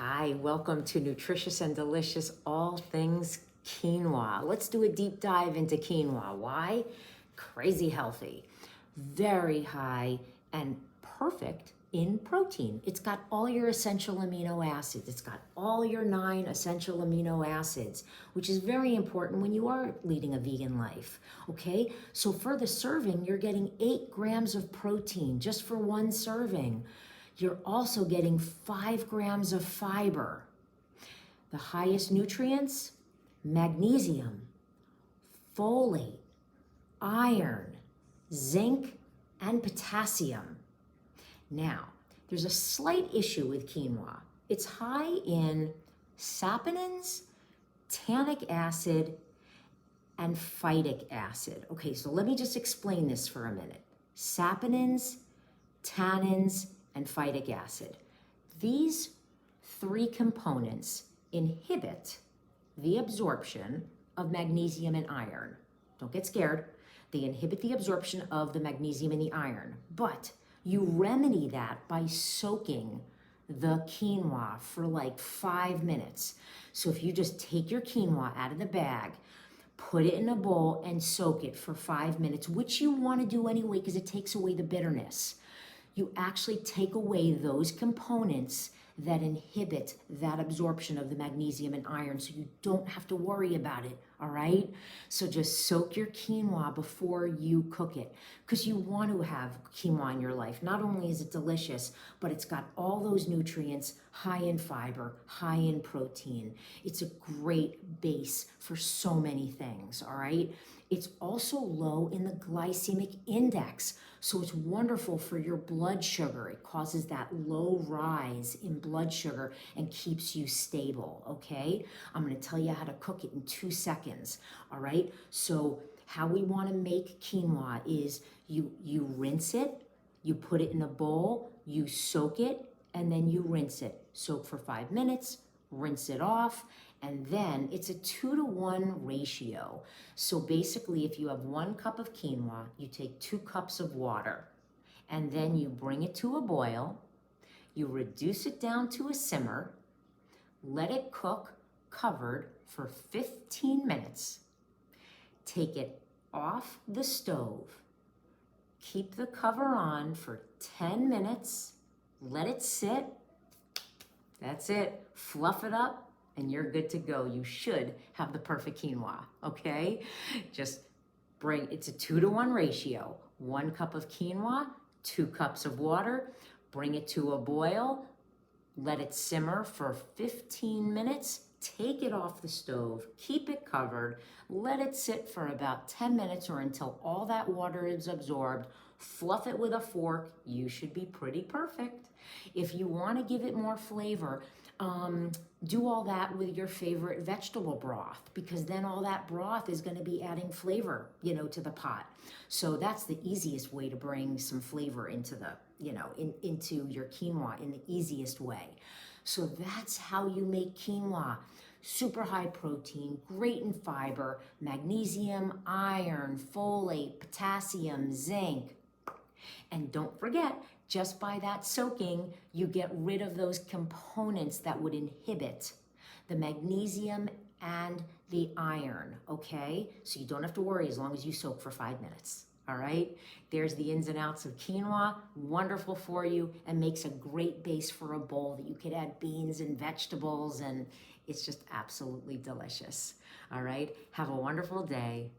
Hi, welcome to Nutritious and Delicious All Things Quinoa. Let's do a deep dive into quinoa. Why? Crazy healthy, very high and perfect in protein. It's got all your essential amino acids. It's got all your 9 essential amino acids, which is very important when you are leading a vegan life. Okay, so for the serving, you're getting 8 grams of protein just for one serving. You're also getting 5 grams of fiber. The highest nutrients: magnesium, folate, iron, zinc, and potassium. Now, there's a slight issue with quinoa. It's high in saponins, tannic acid, and phytic acid. Okay, so let me just explain this for a minute. Saponins, tannins, and phytic acid. These 3 components inhibit the absorption of magnesium and iron. Don't get scared. They inhibit the absorption of the magnesium and the iron, but you remedy that by soaking the quinoa for like 5 minutes. So if you just take your quinoa out of the bag, put it in a bowl and soak it for 5 minutes, which you want to do anyway because it takes away the bitterness. You actually take away those components that inhibit that absorption of the magnesium and iron, so you don't have to worry about it, all right? So just soak your quinoa before you cook it, because you want to have quinoa in your life. Not only is it delicious, but it's got all those nutrients, high in fiber, high in protein. It's a great base for so many things, all right? It's also low in the glycemic index, so it's wonderful for your blood sugar. It causes that low rise in blood sugar and keeps you stable, okay? I'm gonna tell you how to cook it in 2 seconds, all right? So how we wanna make quinoa is you rinse it, you put it in a bowl, you soak it, and then you rinse it. Soak for 5 minutes, rinse it off, and then it's a 2-to-1 ratio. So basically, if you have 1 cup of quinoa, you take 2 cups of water, and then you bring it to a boil, you reduce it down to a simmer, let it cook covered for 15 minutes, take it off the stove, keep the cover on for 10 minutes, let it sit. That's it. Fluff it up, and you're good to go. You should have the perfect quinoa, okay? Just it's a 2-to-1 ratio. 1 cup of quinoa, 2 cups of water, bring it to a boil, let it simmer for 15 minutes, take it off the stove, keep it covered, let it sit for about 10 minutes or until all that water is absorbed. Fluff it with a fork. You should be pretty perfect. If you want to give it more flavor, do all that with your favorite vegetable broth, because then all that broth is going to be adding flavor, to the pot. So that's the easiest way to bring some flavor into the, into your quinoa in the easiest way. So that's how you make quinoa. Super high protein, great in fiber, magnesium, iron, folate, potassium, zinc. And don't forget, just by that soaking, you get rid of those components that would inhibit the magnesium and the iron, okay? So you don't have to worry as long as you soak for 5 minutes, all right? There's the ins and outs of quinoa, wonderful for you, and makes a great base for a bowl that you could add beans and vegetables, and it's just absolutely delicious, all right? Have a wonderful day.